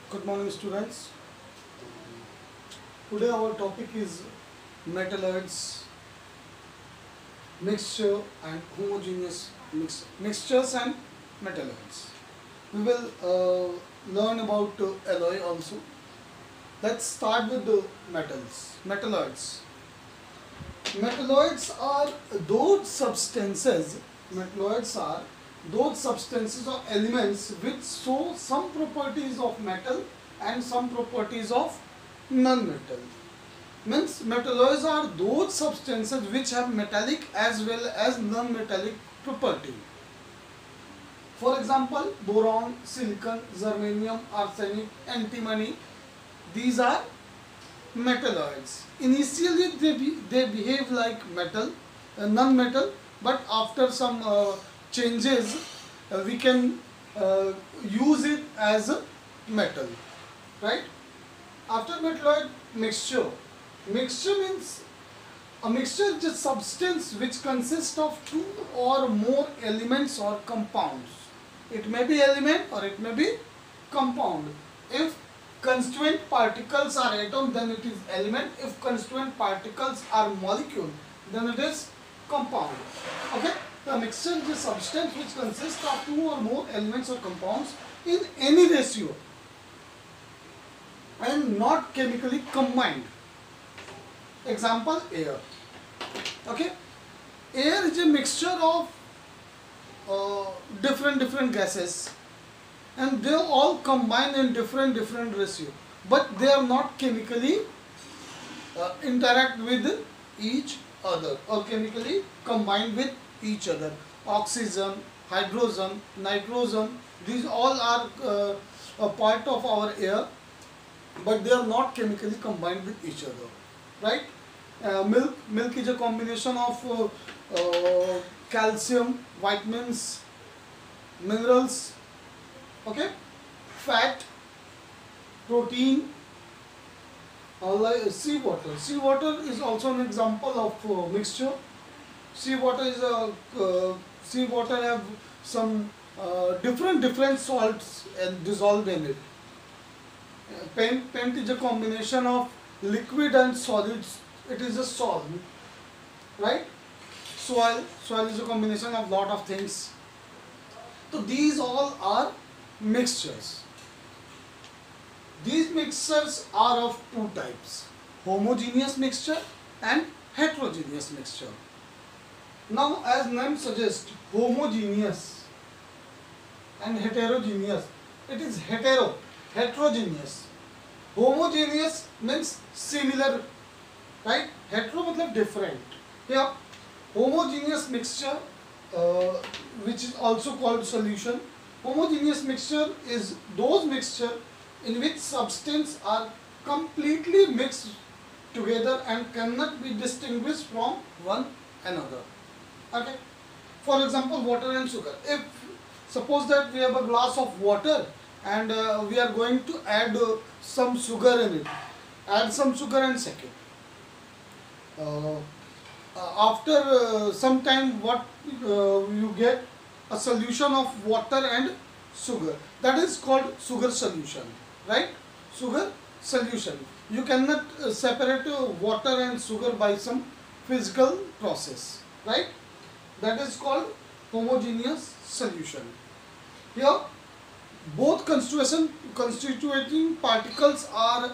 Good morning, students. Today our topic is metalloids, mixture and homogeneous mixtures and metalloids. We will learn about alloy also. Let's start with the metalloids. Metalloids are those substances. Metalloids are those substances or elements which show some properties of metal and some properties of non-metal. Means metalloids are those substances which have metallic as well as non-metallic property. For example, boron, silicon, germanium, arsenic, antimony. These are metalloids. Initially they behave like metal, non-metal, but after some changes we can use it as a metal, right? After metalloid mixture means a mixture is a substance which consists of two or more elements or compounds. It may be element or it may be compound. If constituent particles are atom, then it is element. If constituent particles are molecule, then it is compound. Okay? The mixture is a substance which consists of two or more elements or compounds in any ratio and not chemically combined. Example, air. Okay? Air is a mixture of different gases, and they all combine in different ratio, but they are not chemically interact with each other or chemically combined with each other. Oxygen, hydrogen, nitrogen, these all are a part of our air, but they are not chemically combined with each other, right? Milk is a combination of calcium, vitamins, minerals, okay, fat, protein. Seawater. Seawater is also an example of mixture. Seawater have some different salts and dissolved in it. Paint is a combination of liquid and solids. It is a solid, right? Soil is a combination of lot of things. So these all are mixtures. These mixtures are of two types: homogeneous mixture and heterogeneous mixture. Now, as name suggests, homogeneous and heterogeneous. It is heterogeneous. Homogeneous means similar, right? Hetero means different. Here, homogeneous mixture, which is also called solution. Homogeneous mixture is those mixture in which substance are completely mixed together and cannot be distinguished from one another. Okay. For example, water and sugar. If suppose that we have a glass of water and we are going to add some sugar in it. Add some sugar and shake it. After some time, what you get? A solution of water and sugar. That is called sugar solution, right? Sugar solution. You cannot separate water and sugar by some physical process, right? That is called homogeneous solution. Here, both constituting particles are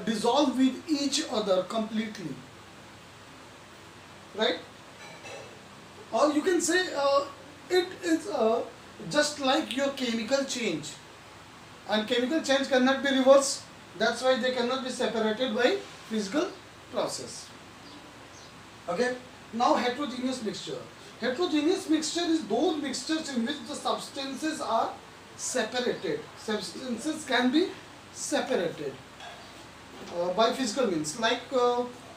dissolved with each other completely, right? Or you can say it is just like your chemical change, and chemical change cannot be reversed. That's why they cannot be separated by physical process. Okay. Now, heterogeneous mixture. Heterogeneous mixture is those mixtures in which the substances are separated. Substances can be separated by physical means, like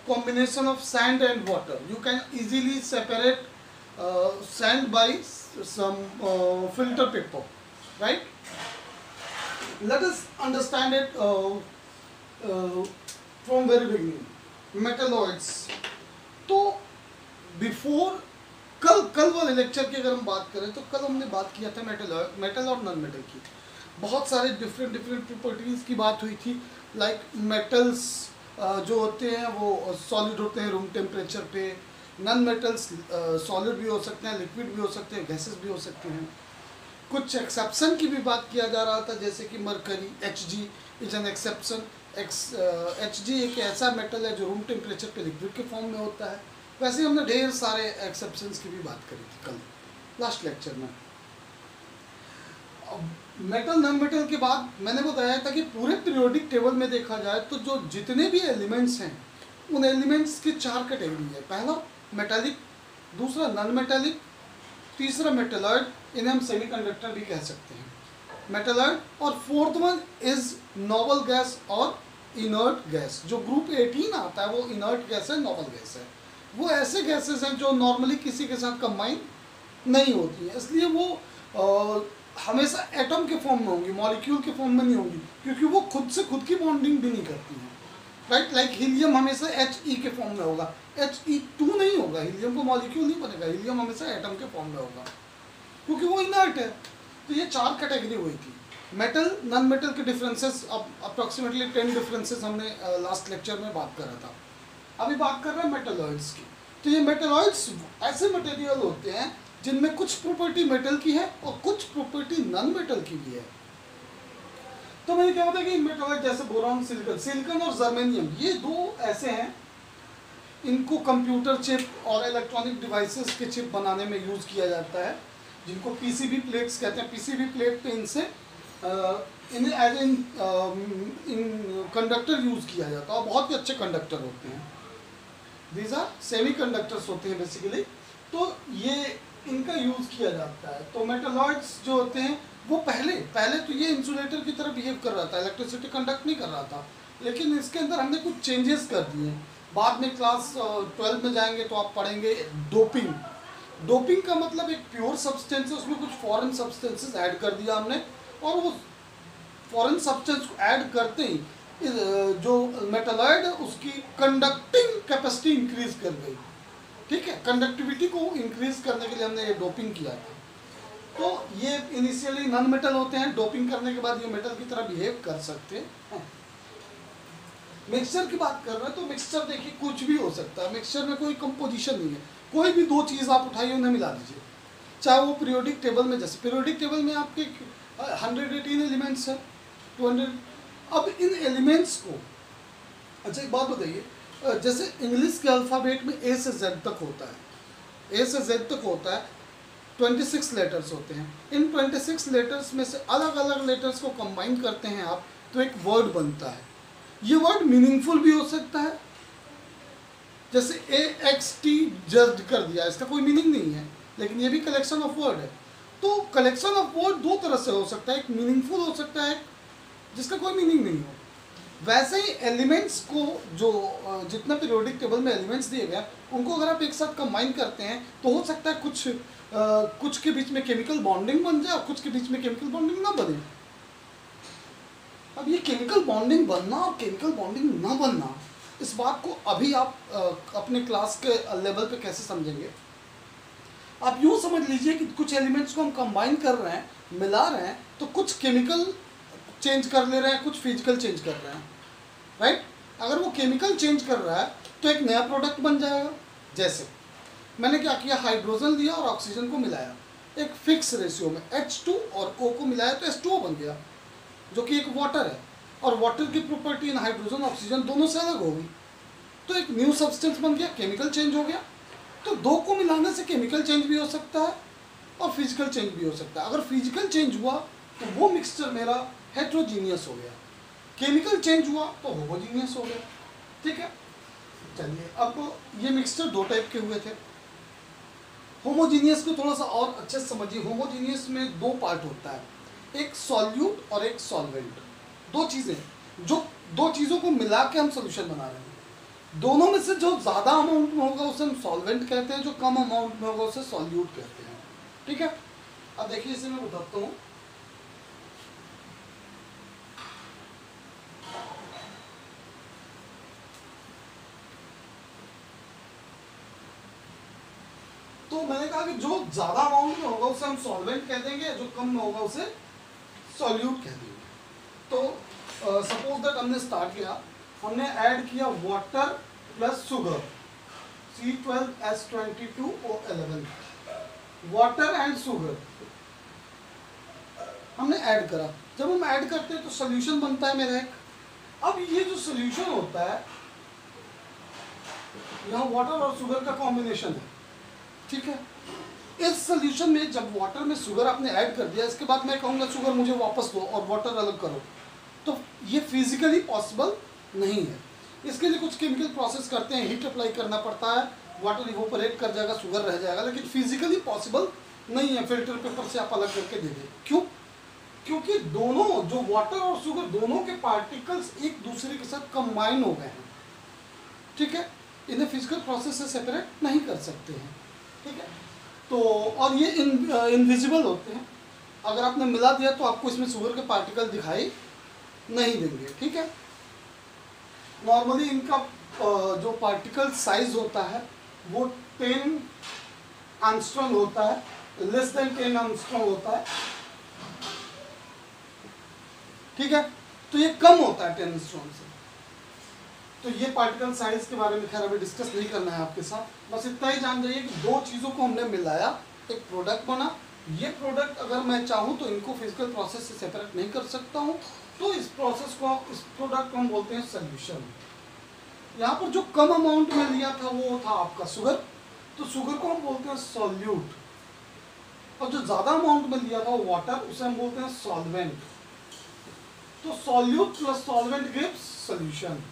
combination of sand and water. You can easily separate sand by some filter paper, right? Let us understand it from very beginning. Metalloids. तो before कल वाले lecture की अगर हम बात करें तो कल हमने बात किया था मेटल और नॉन मेटल की. बहुत सारे डिफरेंट डिफरेंट प्रॉपर्टीज़ की बात हुई थी। लाइक मेटल्स जो होते हैं वो सॉलिड होते हैं रूम टेम्परेचर पे, नॉन मेटल्स सॉलिड भी हो सकते हैं, लिक्विड भी हो सकते हैं, गैसेस भी हो सकते हैं। कुछ एक्सेप्शन की भी बात किया जा रहा था, जैसे कि mercury Hg is an exception. Hg एक ऐसा मेटल है जो रूम टेम्परेचर पे लिक्विड के फॉर्म में होता है। वैसे ही हमने ढेर सारे एक्सेप्शंस की भी बात करी थी कल लास्ट लेक्चर में। मेटल नॉन मेटल के बाद मैंने बताया था कि पूरे पीरियोडिक टेबल में देखा जाए तो जो जितने भी एलिमेंट्स हैं उन एलिमेंट्स की 4 कैटेगरी है। पहला मेटालिक, दूसरा नॉन मेटालिक, तीसरा मेटलॉइड, इन्हें हम सेमीकंडक्टर भी कह सकते हैं, मेटलॉइड, और fourth one is noble gas और इनर्ट गैस। जो ग्रुप 18 आता है वो इनर्ट गैस है, नोबल गैस है। वो ऐसे गैसेस हैं जो नॉर्मली किसी के साथ कंबाइन नहीं होती है, इसलिए वो हमेशा एटम के फॉर्म में होंगी, मॉलिक्यूल के फॉर्म में नहीं होंगी, क्योंकि वो खुद से खुद की बॉन्डिंग भी नहीं करती हैं। राइट, लाइक हीलियम हमेशा He के फॉर्म में होगा, He2 नहीं होगा, हीलियम को मॉलिक्यूल नहीं बनेगा, हीलियम हमेशा एटम के फॉर्म में होगा क्योंकि वो इनर्ट है। तो ये 4 कैटेगरी हुई थी। मेटल नॉन मेटल के डिफरेंसेस, अब अप्रॉक्सीमेटली 10 डिफरेंसेस हमने लास्ट लेक्चर में बात करा था। अभी बात कर रहे हैं मेटलॉइड्स की। तो ये मेटलॉइड्स ऐसे मटेरियल होते हैं जिनमें कुछ प्रॉपर्टी मेटल की है और कुछ प्रॉपर्टी नॉन मेटल की भी है। तो मैंने क्या बताया कि मेटलॉइड जैसे बोरॉन, सिलिकॉन और जर्मेनियम, ये 2 ऐसे हैं, इनको कंप्यूटर चिप और इलेक्ट्रॉनिक डिवाइसेस के चिप बनाने में यूज़ किया जाता है, जिनको पीसीबी प्लेट्स कहते हैं। पीसीबी प्लेट पे इनसे इन्हें एज इन कंडक्टर यूज़ किया जाता है और बहुत ही अच्छे कंडक्टर होते हैं। दीज आर सेमी कंडक्टर्स होते हैं बेसिकली। तो ये इनका यूज़ किया जाता है। तो मेटलॉइड्स जो होते हैं वो पहले तो ये इंसुलेटर की तरह बिहेव कर रहा था, इलेक्ट्रिसिटी कंडक्ट नहीं कर रहा था, लेकिन इसके अंदर हमने कुछ चेंजेस कर दिए। बाद में क्लास 12 में जाएंगे तो आप पढ़ेंगे डोपिंग। डोपिंग का मतलब एक प्योर सब्सटेंस है, उसमें कुछ फॉरेन सब्सटेंसेस ऐड कर दिया हमने, और वो फॉरेन सब्सटेंस को ऐड करते ही जो मेटलॉइड है उसकी कंडक्टिंग कैपेसिटी इंक्रीज कर गई। ठीक है, कंडक्टिविटी को इंक्रीज करने के लिए हमने ये डोपिंग किया था। तो ये इनिशियली नॉन मेटल होते हैं, डोपिंग करने के बाद ये मेटल की तरह बिहेव कर सकते हैं। मिक्सचर की बात कर रहे हैं तो मिक्सचर देखिए कुछ भी हो सकता है, मिक्सचर में कोई कंपोजिशन नहीं है, कोई भी 2 चीज़ आप उठाइए उन्हें मिला दीजिए, चाहे वो पीरियोडिक टेबल में, जैसे पीरियोडिक टेबल में आपके 118 एलिमेंट्स हैं, 200। अब इन एलिमेंट्स को, अच्छा एक बात बताइए, जैसे इंग्लिश के अल्फ़ाबेट में A से Z तक होता है, A से Z तक होता है, 26 लेटर्स होते हैं। इन 26 लेटर्स में से अलग अलग लेटर्स को कंबाइन करते हैं आप तो एक वर्ड बनता है। ये वर्ड मीनिंगफुल भी हो सकता है, जैसे AXT जज कर दिया, इसका कोई मीनिंग नहीं है, लेकिन ये भी कलेक्शन ऑफ वर्ड है। तो कलेक्शन ऑफ वर्ड 2 तरह से हो सकता है, एक मीनिंगफुल हो सकता है, जिसका कोई मीनिंग नहीं हो। वैसे ही एलिमेंट्स को, जो जितना पीरियोडिक टेबल में एलिमेंट्स दिए गए उनको अगर आप एक साथ कंबाइन करते हैं तो हो सकता है कुछ के बीच में केमिकल बॉन्डिंग बन जाए और कुछ के बीच में केमिकल बॉन्डिंग ना बने। अब ये केमिकल बॉन्डिंग बनना और केमिकल बॉन्डिंग ना बनना, इस बात को अभी आप अपने क्लास के लेवल पे कैसे समझेंगे। आप यूँ समझ लीजिए कि कुछ एलिमेंट्स को हम कंबाइन कर रहे हैं, मिला रहे हैं, तो कुछ केमिकल चेंज कर ले रहे हैं, कुछ फिजिकल चेंज कर रहे हैं, राइट। अगर वो केमिकल चेंज कर रहा है तो एक नया प्रोडक्ट बन जाएगा। जैसे मैंने क्या किया, हाइड्रोजन लिया और ऑक्सीजन को मिलाया एक फिक्स रेशियो में, H2 और O को मिलाया तो H2O बन गया, जो कि एक वाटर है, और वाटर की प्रॉपर्टी इन हाइड्रोजन ऑक्सीजन दोनों से अलग हो गई, तो एक न्यू सब्सटेंस बन गया, केमिकल चेंज हो गया। तो 2 को मिलाने से केमिकल चेंज भी हो सकता है और फिजिकल चेंज भी हो सकता है। अगर फिजिकल चेंज हुआ तो वो मिक्सचर मेरा हेट्रोजीनियस हो गया, केमिकल चेंज हुआ तो होमोजीनियस हो गया। ठीक है, चलिए अब ये मिक्सचर 2 टाइप के हुए थे। होमोजीनियस को थोड़ा सा और अच्छे से समझिए। होमोजीनियस में 2 पार्ट होता है, एक सॉल्यूट और एक सॉल्वेंट। 2 चीज़ें, जो 2 चीज़ों को मिला के हम सोल्यूशन बना रहे हैं। दोनों में से जो ज़्यादा अमाउंट में होगा उसे हम सॉल्वेंट कहते हैं, जो कम अमाउंट में होगा उसे सॉल्यूट कहते हैं। ठीक है, अब देखिए इसे मैं बताता हूँ। तो मैंने कहा कि जो ज़्यादा अमाउंट में होगा उसे हम सॉल्वेंट कह देंगे, जो कम में होगा उसे सॉल्यूट कह देंगे। तो सपोज दैट हमने स्टार्ट किया, हमने ऐड किया water plus sugar C12H22O11, water and sugar हमने ऐड करा। जब हम ऐड करते हैं तो सोल्यूशन बनता है मेरा एक। अब ये जो सोल्यूशन होता है, यहाँ वाटर और शुगर का कॉम्बिनेशन है, ठीक है। इस सोल्यूशन में जब वाटर में शुगर आपने ऐड कर दिया, इसके बाद मैं कहूँगा शुगर मुझे वापस दो और वाटर अलग करो, तो ये फिजिकली पॉसिबल नहीं है। इसके लिए कुछ केमिकल प्रोसेस करते हैं, हीट अप्लाई करना पड़ता है, वाटर इवोपरेट कर जाएगा, शुगर रह जाएगा, लेकिन फिजिकली पॉसिबल नहीं है फिल्टर पेपर से आप अलग करके दे दें। क्यों? क्योंकि दोनों जो वाटर और शुगर दोनों के पार्टिकल्स एक दूसरे के साथ कंबाइन हो गए हैं, ठीक है। इन्हें फिजिकल प्रोसेस से सेपरेट नहीं कर सकते हैं, ठीक है। तो और ये इनविजिबल होते हैं, अगर आपने मिला दिया तो आपको इसमें शुगर के पार्टिकल दिखाई नहीं देंगे, ठीक है। नॉर्मली इनका जो पार्टिकल साइज होता है वो 10 एंगस्ट्रॉम होता है, लेस देन 10 एंगस्ट्रॉम होता है, ठीक है। तो ये कम होता है 10 एंगस्ट्रॉम से। तो ये पार्टिकल साइज के बारे में खैर अभी डिस्कस नहीं करना है आपके साथ, बस इतना ही जान जाइए कि दो चीज़ों को हमने मिलाया, एक प्रोडक्ट बना। ये प्रोडक्ट अगर मैं चाहूँ तो इनको फिजिकल प्रोसेस से सेपरेट नहीं कर सकता हूँ, तो इस प्रोसेस को, इस प्रोडक्ट को हम बोलते हैं सोल्यूशन। यहाँ पर जो कम अमाउंट में लिया था वो था आपका शुगर, तो शुगर को हम बोलते हैं सॉल्यूट, और जो ज़्यादा अमाउंट में लिया था वो वाटर, उसे हम बोलते हैं सॉल्वेंट। तो solute plus solvent gives solution.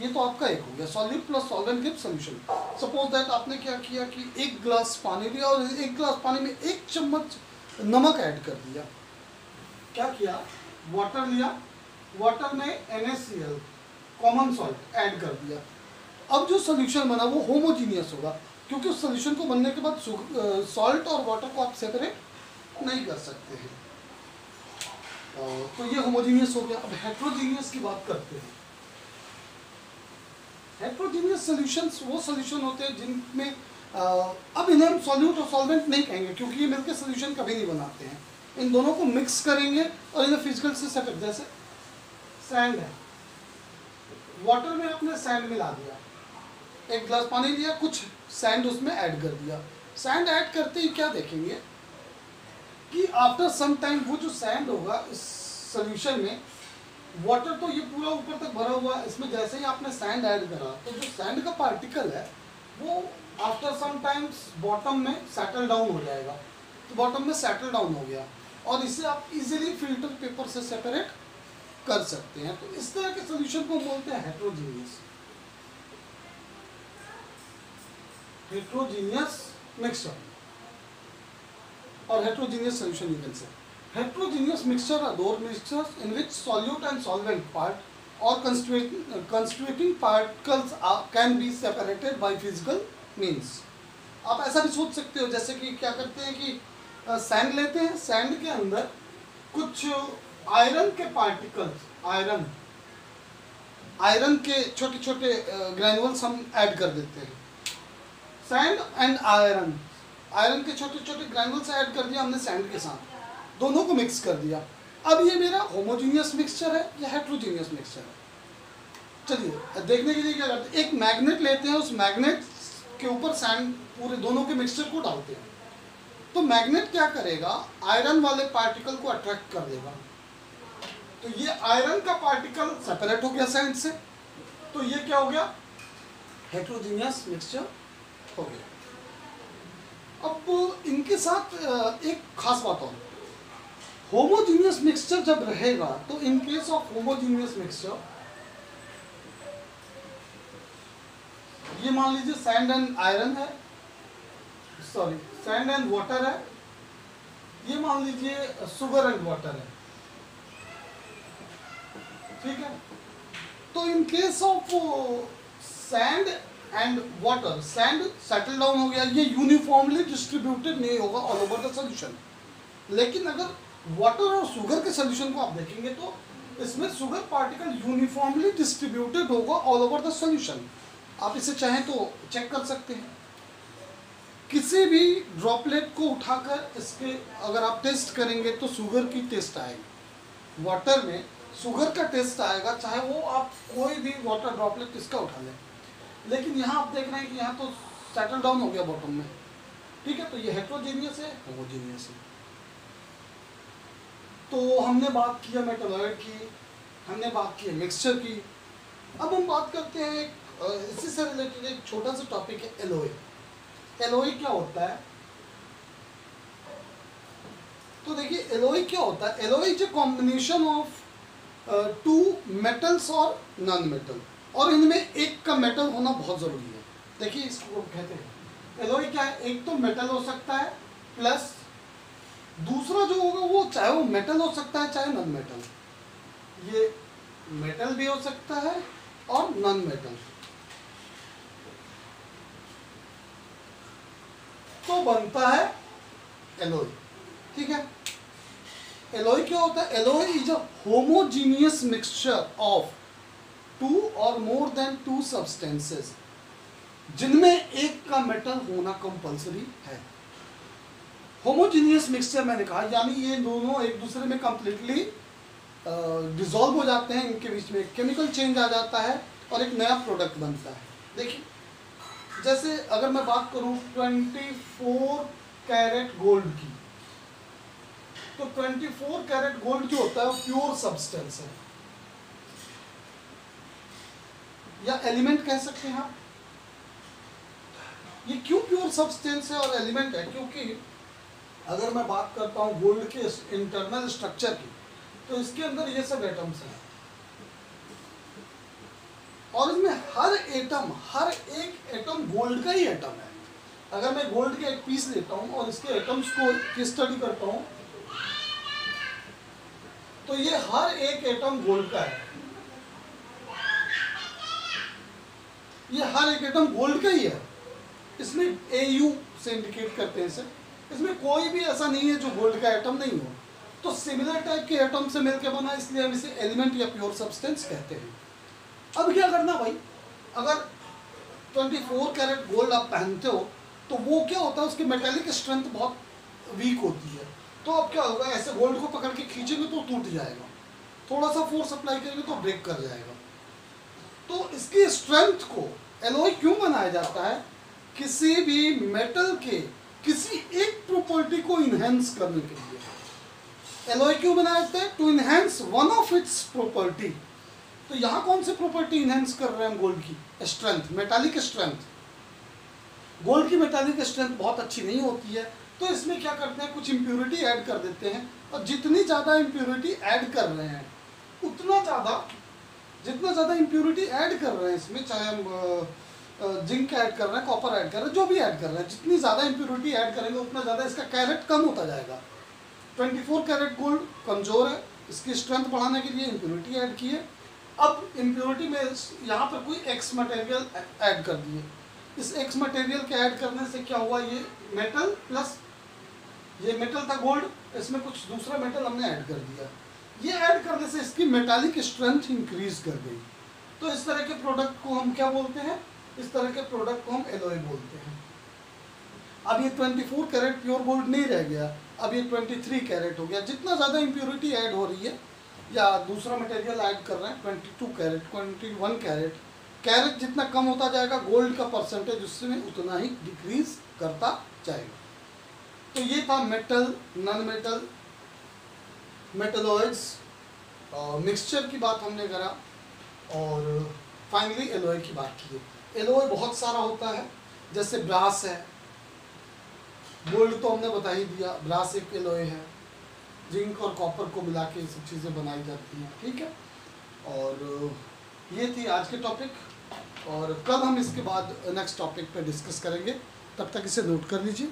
ये तो आपका एक हो गया, solute plus solvent gives solution. Suppose that आपने क्या किया कि एक ग्लास पानी लिया और एक ग्लास पानी में 1 चम्मच नमक ऐड कर दिया। क्या किया? वाटर लिया, वाटर में NaCl कॉमन सॉल्ट ऐड कर दिया। अब जो सोल्यूशन बना वो होमोजीनियस होगा, क्योंकि उस सोल्यूशन को बनने के बाद सॉल्ट और वाटर को आप सेपरेट नहीं कर सकते हैं। तो ये होमोजीनियस हो गया। अब हेट्रोजीनियस की बात करते हैं। हेट्रोजीनियस सॉल्यूशंस वो सॉल्यूशन होते हैं जिनमें अब इन्हें हम सॉल्यूट और सॉल्वेंट नहीं कहेंगे, क्योंकि ये मिलकर सॉल्यूशन कभी नहीं बनाते हैं। इन दोनों को मिक्स करेंगे और इन्हें फिजिकल से सेपरेट, जैसे सैंड है, वाटर में आपने सैंड मिला दिया, एक ग्लास पानी लिया, कुछ सैंड उसमें ऐड कर दिया। सैंड ऐड करते ही क्या देखेंगे कि आफ्टर सम टाइम वो जो सैंड होगा इस सोल्यूशन में, वाटर तो ये पूरा ऊपर तक भरा हुआ है, इसमें जैसे ही आपने सैंड ऐड करा तो जो सैंड का पार्टिकल है वो आफ्टर सम टाइम्स बॉटम में सेटल डाउन हो जाएगा। तो बॉटम में सेटल डाउन हो गया और इसे आप इजीली फिल्टर पेपर से सेपरेट कर सकते हैं। तो इस तरह के सोल्यूशन को बोलते हैं हेट्रोजीनियस, हेट्रोजीनियस मिक्सचर और heterogeneous solution you can say. Heterogeneous mixture are those mixtures in which solute and solvent part or constituting particles can be separated by physical means. आप ऐसा भी सोच सकते हो, जैसे कि क्या करते हैं कि सैंड लेते हैं, सैंड के अंदर कुछ आयरन के पार्टिकल्स, आयरन के छोटे छोटे ग्रैन्युल्स हम ऐड कर देते हैं। सैंड एंड आयरन के छोटे छोटे ग्रैन्युल्स ऐड कर दिया हमने सैंड के साथ, दोनों को मिक्स कर दिया। अब ये मेरा होमोजीनियस मिक्सचर है या हेट्रोजीनियस मिक्सचर है? चलिए देखने के लिए क्या करते हैं, एक मैग्नेट लेते हैं, उस मैग्नेट के ऊपर सैंड पूरे दोनों के मिक्सचर को डालते हैं। तो मैग्नेट क्या करेगा, आयरन वाले पार्टिकल को अट्रैक्ट कर देगा। तो ये आयरन का पार्टिकल सेपरेट हो गया सैंड से, तो ये क्या हो गया, हेट्रोजीनियस मिक्सचर हो गया। अब इनके साथ एक खास बात और, होमोजीनियस मिक्सचर जब रहेगा तो in case of homogeneous mixture, ये मान लीजिए सैंड एंड आयरन है, सॉरी सैंड एंड वाटर है, ये मान लीजिए शुगर एंड वाटर है, ठीक है। तो in case of sand and water, sand settle down हो गया, ये यूनिफॉर्मली डिस्ट्रीब्यूटेड नहीं होगा ऑल ओवर द सॉल्यूशन। लेकिन अगर वाटर और शुगर के सॉल्यूशन को आप देखेंगे तो इसमें शुगर पार्टिकल यूनिफॉर्मली डिस्ट्रीब्यूटेड होगा ऑल ओवर द सॉल्यूशन। आप इसे चाहें तो चेक कर सकते हैं किसी भी ड्रॉपलेट को उठाकर इसके अगर आप टेस्ट करेंगे तो शुगर की टेस्ट आएगी, वाटर में शुगर का टेस्ट आएगा, चाहे वो आप कोई भी वाटर ड्रॉपलेट इसका उठा लें। लेकिन यहाँ आप देख रहे हैं कि यहाँ तो सेटल डाउन हो गया बॉटम में, ठीक है। तो ये हेट्रोजीनियस है, होमोजीनियस है। तो हमने बात किया मेटलॉइड की, हमने बात की मिक्सचर की। अब हम बात करते हैं इसी से रिलेटेड एक छोटा सा टॉपिक है एलॉय। एलॉय क्या होता है? तो देखिए एलॉय क्या होता है। Alloy is a combination of two metals और नॉन मेटल, और इनमें एक का मेटल होना बहुत जरूरी है। देखिए इसको कहते हैं एलॉय क्या है, एक तो मेटल हो सकता है प्लस दूसरा जो होगा वो चाहे वो मेटल हो सकता है चाहे नॉन मेटल। ये मेटल भी हो सकता है और नॉन मेटल, तो बनता है एलॉय, ठीक है। एलॉय क्या होता है? Alloy is a homogeneous mixture of two or more then to substances जिनमें एक का मेटल होना कंपलसरी है। होमोजीनियस मिक्सचर मैंने कहा यानी ये दोनों एक दूसरे में कंप्लीटली डिसॉल्व हो जाते हैं, इनके बीच में केमिकल चेंज आ जाता है और एक नया प्रोडक्ट बनता है। देखिए जैसे अगर मैं बात करूं 24 कैरेट गोल्ड की, तो 24 कैरेट गोल्ड जो होता है वो प्योर सब्सटेंस है या एलिमेंट कह सकते हैं आप। ये क्यों प्योर सब्सटेंस है और एलिमेंट है? क्योंकि अगर मैं बात करता हूँ गोल्ड के इंटरनल स्ट्रक्चर की, तो इसके अंदर ये सब एटम्स हैं और इसमें हर एक एटम गोल्ड का ही एटम है। अगर मैं गोल्ड के एक पीस लेता हूँ और इसके एटम्स को स्टडी करता हूँ तो ये हर एक एटम गोल्ड का है, ये हर एक एटम गोल्ड का ही है। इसमें AU से इंडिकेट करते हैं इसे। इसमें कोई भी ऐसा नहीं है जो गोल्ड का एटम नहीं हो। तो सिमिलर टाइप के एटम से मिलकर बना, इसलिए हम इसे एलिमेंट या प्योर सब्सटेंस कहते हैं। अब क्या करना भाई, अगर 24 कैरेट गोल्ड आप पहनते हो तो वो क्या होता है, उसकी मेटेलिक स्ट्रेंथ बहुत वीक होती है। तो अब क्या होगा, ऐसे गोल्ड को पकड़ के खींचेंगे तो टूट जाएगा, थोड़ा सा फोर्स अप्लाई करेंगे तो ब्रेक कर जाएगा। तो इसकी स्ट्रेंथ को एलॉय क्यों बनाया जाता है? किसी भी मेटल के किसी एक प्रॉपर्टी को इनहेंस करने के लिए एलॉय क्यों बनाया जाता है? To enhance one of its property. तो यहाँ कौन सी प्रॉपर्टी इनहेंस कर रहे हैं हम? गोल्ड की स्ट्रेंथ, मेटालिक स्ट्रेंथ। गोल्ड की मेटालिक स्ट्रेंथ बहुत अच्छी नहीं होती है, तो इसमें क्या करते हैं, कुछ इम्प्योरिटी ऐड कर देते हैं। और जितनी ज़्यादा इम्प्योरिटी ऐड कर रहे हैं जितना ज़्यादा इम्प्योरिटी ऐड कर रहे हैं इसमें, चाहे हम जिंक ऐड कर रहे हैं, कॉपर ऐड कर रहे हैं, जो भी ऐड कर रहे हैं, जितनी ज़्यादा इम्प्योरिटी ऐड करेंगे उतना ज़्यादा इसका कैरेट कम होता जाएगा। 24 कैरेट गोल्ड कमज़ोर है, इसकी स्ट्रेंथ बढ़ाने के लिए इम्प्योरिटी ऐड की है। अब इम्प्योरिटी में यहाँ पर कोई एक्स मटेरियल ऐड कर दिए। इस एक्स मटेरियल के ऐड करने से क्या हुआ, ये मेटल प्लस ये मेटल था गोल्ड, इसमें कुछ दूसरा मेटल हमने ऐड कर दिया। ये ऐड करने से इसकी मेटालिक स्ट्रेंथ इंक्रीज कर गई। तो इस तरह के प्रोडक्ट को हम क्या बोलते हैं? इस तरह के प्रोडक्ट को हम एलॉय बोलते हैं। अब ये 24 कैरेट प्योर गोल्ड नहीं रह गया, अब ये 23 कैरेट हो गया। जितना ज़्यादा इम्प्योरिटी ऐड हो रही है या दूसरा मटेरियल ऐड कर रहे हैं, 22 कैरेट, 21 कैरेट जितना कम होता जाएगा, गोल्ड का परसेंटेज उसमें उतना ही डिक्रीज करता जाएगा। तो ये था मेटल, नॉन मेटल, मेटलॉइड्स और मिक्सचर की बात हमने करा, और फाइनली एलॉय की बात की। एलॉय बहुत सारा होता है, जैसे ब्रास है, गोल्ड तो हमने बता ही दिया, ब्रास एक एलॉय है। जिंक और कॉपर को मिला के सब चीज़ें बनाई जाती हैं, ठीक है। और ये थी आज के टॉपिक, और कल हम इसके बाद नेक्स्ट टॉपिक पे डिस्कस करेंगे। तब तक इसे नोट कर लीजिए।